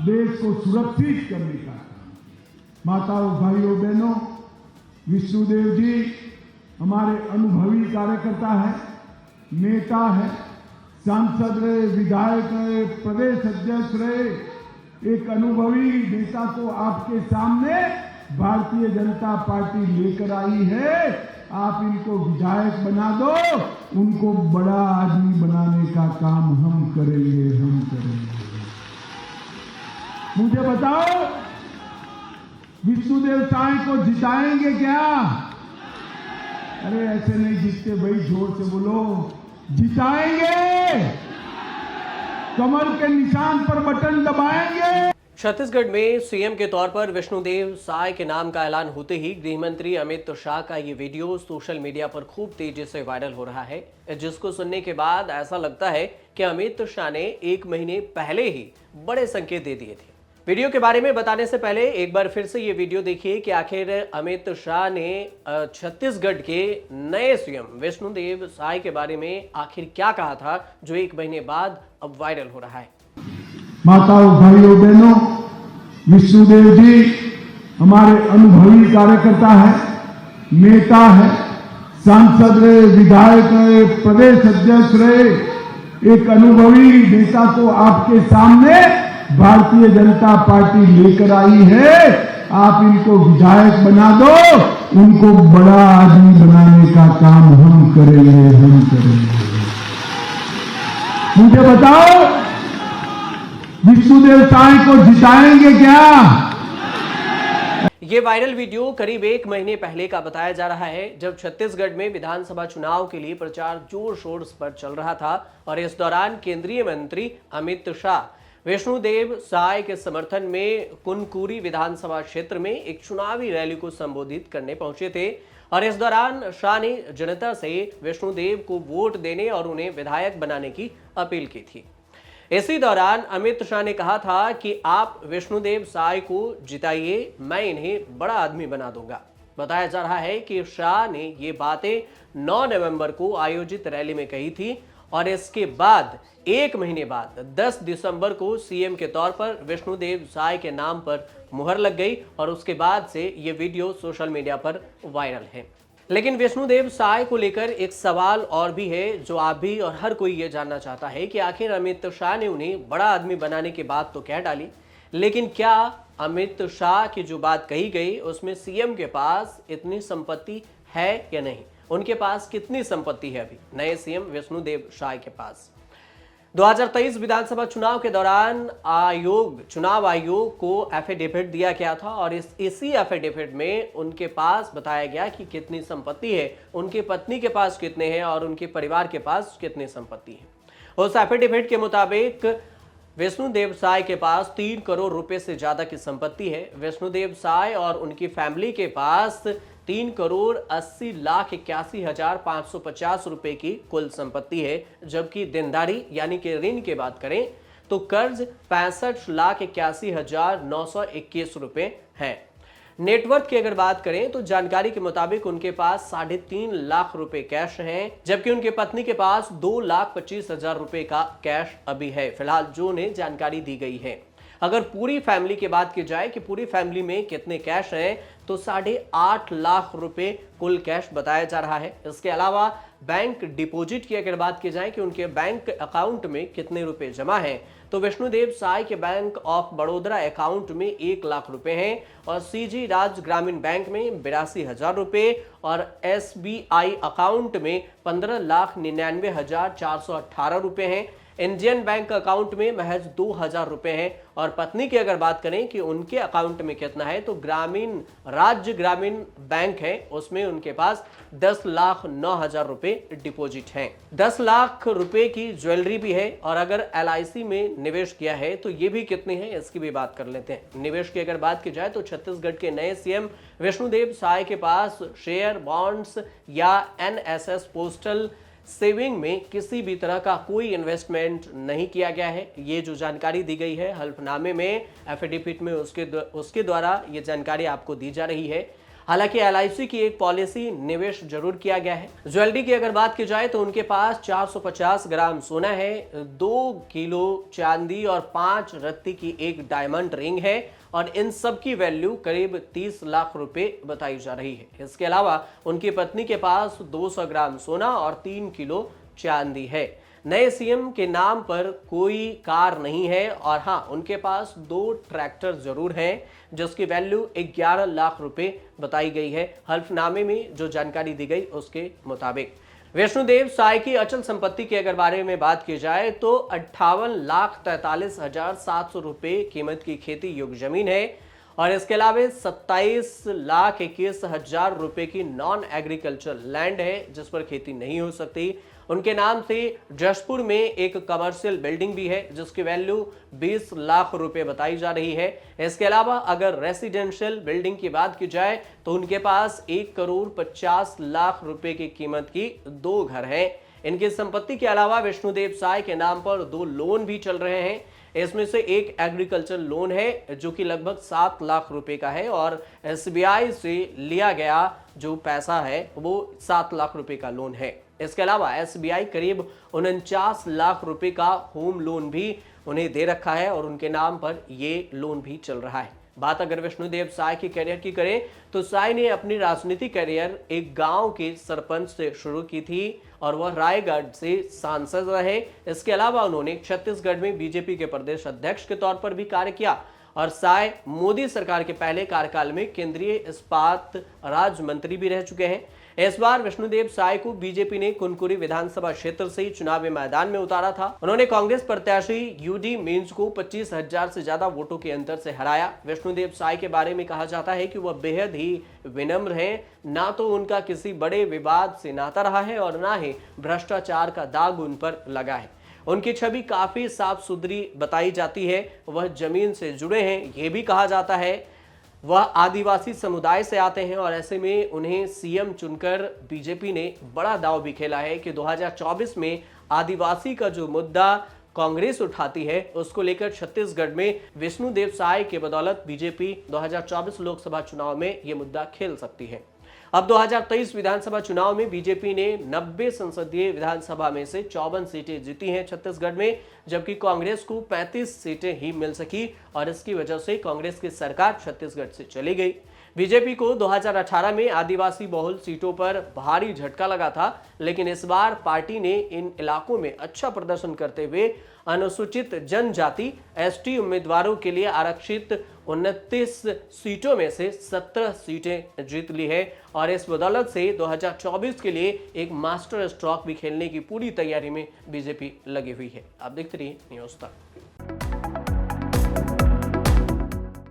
देश को सुरक्षित करने का काम। माताओं, भाइयों, बहनों, विष्णुदेव जी हमारे अनुभवी कार्यकर्ता है, नेता है, सांसद रहे, विधायक रहे, प्रदेश अध्यक्ष रहे। एक अनुभवी नेता को आपके सामने भारतीय जनता पार्टी लेकर आई है। आप इनको विधायक बना दो, उनको बड़ा आदमी बनाने का काम हम करेंगे। मुझे बताओ, विष्णुदेव साई को जिताएंगे क्या? अरे ऐसे नहीं जीतते भाई, जोर से बोलो, जिताएंगे। कमल के निशान पर बटन दबाएंगे। छत्तीसगढ़ में सीएम के तौर पर विष्णुदेव साय के नाम का ऐलान होते ही गृह मंत्री अमित शाह का ये वीडियो सोशल मीडिया पर खूब तेजी से वायरल हो रहा है, जिसको सुनने के बाद ऐसा लगता है कि अमित शाह ने 1 महीने पहले ही बड़े संकेत दे दिए थे। वीडियो के बारे में बताने से पहले एक बार फिर से ये वीडियो देखिए कि आखिर अमित शाह ने छत्तीसगढ़ के नए सीएम विष्णुदेव साय के बारे में आखिर क्या कहा था, जो 1 महीने बाद अब वायरल हो रहा है। माताओं, भाइयों, बहनों, विष्णुदेव जी हमारे अनुभवी कार्यकर्ता है, नेता है, सांसद रहे, विधायक रहे, प्रदेश अध्यक्ष रहे। एक अनुभवी नेता को आपके सामने भारतीय जनता पार्टी लेकर आई है। आप इनको विधायक बना दो, उनको बड़ा आदमी बनाने का काम हम करेंगे। मुझे बताओ, विष्णुदेव साई को जिताएंगे क्या? ये वायरल वीडियो करीब 1 महीने पहले का बताया जा रहा है, जब छत्तीसगढ़ में विधानसभा चुनाव के लिए प्रचार जोर शोर पर चल रहा था और इस दौरान केंद्रीय मंत्री अमित शाह विष्णुदेव साय के समर्थन में कुनकुरी विधानसभा क्षेत्र में एक चुनावी रैली को संबोधित करने पहुंचे थे और इस दौरान शाह ने जनता से विष्णुदेव को वोट देने और उन्हें विधायक बनाने की अपील की थी। इसी दौरान अमित शाह ने कहा था कि आप विष्णुदेव साय को जिताइए, मैं इन्हें बड़ा आदमी बना दूंगा। बताया जा रहा है कि शाह ने ये बातें 9 नवंबर को आयोजित रैली में कही थी और इसके बाद 1 महीने बाद 10 दिसंबर को सीएम के तौर पर विष्णुदेव साय के नाम पर मुहर लग गई और उसके बाद से ये वीडियो सोशल मीडिया पर वायरल है। लेकिन विष्णुदेव साय को लेकर एक सवाल और भी है, जो आप भी और हर कोई ये जानना चाहता है कि आखिर अमित शाह ने उन्हें बड़ा आदमी बनाने की बात तो कह डाली, लेकिन क्या अमित शाह की जो बात कही गई उसमें सीएम के पास इतनी संपत्ति है या नहीं? उनके पास कितनी संपत्ति है अभी नए सीएम विष्णुदेव साय के पास? 2023 विधानसभा चुनाव के दौरान चुनाव आयोग को एफिडेविट दिया गया था और इसी एफिडेविट में उनके पास बताया गया कि कितनी संपत्ति है, उनकी पत्नी के पास कितने हैं और उनके परिवार के पास कितनी संपत्ति है। उस एफिडेविट के मुताबिक विष्णुदेव साय के पास 3 करोड़ रुपए से ज्यादा की संपत्ति है। विष्णुदेव साय और उनकी फैमिली के पास 3 करोड़ 80,81,550 रुपए की कुल संपत्ति है, जबकि देनदारी यानी कि ऋण की बात करें तो कर्ज 65,81,921 रुपए है। नेटवर्थ की अगर बात करें तो जानकारी के मुताबिक उनके पास 3.5 लाख रुपए कैश हैं, जबकि उनके पत्नी के पास 2,25,000 रुपए का कैश अभी है फिलहाल, जो उन्हें जानकारी दी गई है। अगर पूरी फैमिली की बात की जाए कि पूरी फैमिली में कितने कैश हैं तो 8.5 लाख रुपए कुल कैश बताया जा रहा है। इसके अलावा बैंक डिपॉजिट की अगर बात की जाए कि उनके बैंक अकाउंट में कितने रुपए जमा हैं तो विष्णुदेव साय के बैंक ऑफ बड़ौदा अकाउंट में 1 लाख रुपए हैं और सीजी राज ग्रामीण बैंक में 82,000 रुपए और एसबीआई अकाउंट में 15,99,418 रुपए हैं। इंडियन बैंक अकाउंट में महज 2,000 रुपए हैं और पत्नी की अगर बात करें कि उनके अकाउंट में कितना है तो राज्य ग्रामीण बैंक है, उसमें उनके पास 10,09,000 रुपए डिपॉजिट हैं। 10 लाख रुपए की ज्वेलरी भी है और अगर LIC में निवेश किया है तो ये भी कितने हैं इसकी भी बात कर लेते हैं। निवेश की अगर बात की जाए तो छत्तीसगढ़ के नए सीएम विष्णुदेव साय के पास शेयर, बॉन्ड्स या NSS पोस्टल सेविंग में किसी भी तरह का कोई इन्वेस्टमेंट नहीं किया गया है। ये जो जानकारी दी गई है हल्फनामे में, एफिडेविट में उसके द्वारा ये जानकारी आपको दी जा रही है। हालांकि LIC की एक पॉलिसी निवेश जरूर किया गया है। ज्वेलरी की अगर बात की जाए तो उनके पास 450 ग्राम सोना है, 2 किलो चांदी और 5 रत्ती की एक डायमंड रिंग है और इन सब की वैल्यू करीब 30 लाख रुपए बताई जा रही है। इसके अलावा उनकी पत्नी के पास 200 ग्राम सोना और 3 किलो चांदी है। नए सीएम के नाम पर कोई कार नहीं है और हां, उनके पास 2 ट्रैक्टर जरूर हैं जिसकी वैल्यू 11 लाख रुपए बताई गई है। हल्फनामे में जो जानकारी दी गई उसके मुताबिक विष्णुदेव साय की अचल संपत्ति के अगर बारे में बात की जाए तो 58,43,700 रुपए कीमत की खेती योग्य जमीन है और इसके अलावा 27,21,000 रुपए की नॉन एग्रीकल्चर लैंड है जिस पर खेती नहीं हो सकती। उनके नाम से जशपुर में एक कमर्शियल बिल्डिंग भी है जिसकी वैल्यू 20 लाख रुपए बताई जा रही है। इसके अलावा अगर रेसिडेंशियल बिल्डिंग की बात की जाए तो उनके पास 1,50 लाख रुपए की कीमत की 2 घर हैं। इनकी संपत्ति के अलावा विष्णुदेव साय के नाम पर 2 लोन भी चल रहे हैं। इसमें से एक एग्रीकल्चर लोन है जो कि लगभग 7 लाख रुपए का है और SBI से लिया गया जो पैसा है वो 7 लाख रुपए का लोन है। इसके अलावा SBI करीब 49 लाख रुपए का होम लोन भी उन्हें दे रखा है और उनके नाम पर ये लोन भी चल रहा है। बात अगर विष्णुदेव साय के करियर की करें तो साय ने अपनी राजनीतिक करियर एक गांव के सरपंच से शुरू की थी और वह रायगढ़ से सांसद रहे। इसके अलावा उन्होंने छत्तीसगढ़ में बीजेपी के प्रदेश अध्यक्ष के तौर पर भी कार्य किया और साय मोदी सरकार के पहले कार्यकाल में केंद्रीय इस्पात राज्य मंत्री भी रह चुके हैं। इस बार विष्णुदेव साय को बीजेपी ने कुनकुरी विधानसभा क्षेत्र से चुनावी मैदान में उतारा था। उन्होंने कांग्रेस प्रत्याशी UD मीन्स को 25,000 से ज्यादा वोटों के अंतर से हराया। विष्णुदेव साय के बारे में कहा जाता है कि वह बेहद ही विनम्र हैं, ना तो उनका किसी बड़े विवाद से नाता रहा है और ना ही भ्रष्टाचार का दाग उन पर लगा है। उनकी छवि काफी साफ सुथरी बताई जाती है। वह जमीन से जुड़े हैं, यह भी कहा जाता है। वह आदिवासी समुदाय से आते हैं और ऐसे में उन्हें सीएम चुनकर बीजेपी ने बड़ा दांव भी खेला है कि 2024 में आदिवासी का जो मुद्दा कांग्रेस उठाती है उसको लेकर छत्तीसगढ़ में विष्णुदेव साय के बदौलत बीजेपी 2024 लोकसभा चुनाव में यह मुद्दा खेल सकती है। अब 2023 विधानसभा चुनाव में बीजेपी ने 90 संसदीय विधानसभा में से 54 सीटें जीती हैं छत्तीसगढ़ में, जबकि कांग्रेस को 35 सीटें ही मिल सकी और इसकी वजह से कांग्रेस की सरकार छत्तीसगढ़ से चली गई। बीजेपी को 2018 में आदिवासी बहुल सीटों पर भारी झटका लगा था, लेकिन इस बार पार्टी ने इन इलाकों में अच्छा प्रदर्शन करते हुए अनुसूचित जनजाति ST उम्मीदवारों के लिए आरक्षित 29 सीटों में से 17 सीटें जीत ली है और इस बदौलत से 2024 के लिए एक मास्टर स्ट्रोक भी खेलने की पूरी तैयारी में बीजेपी लगी हुई है। आप देखते रहिए न्यूज़ तक।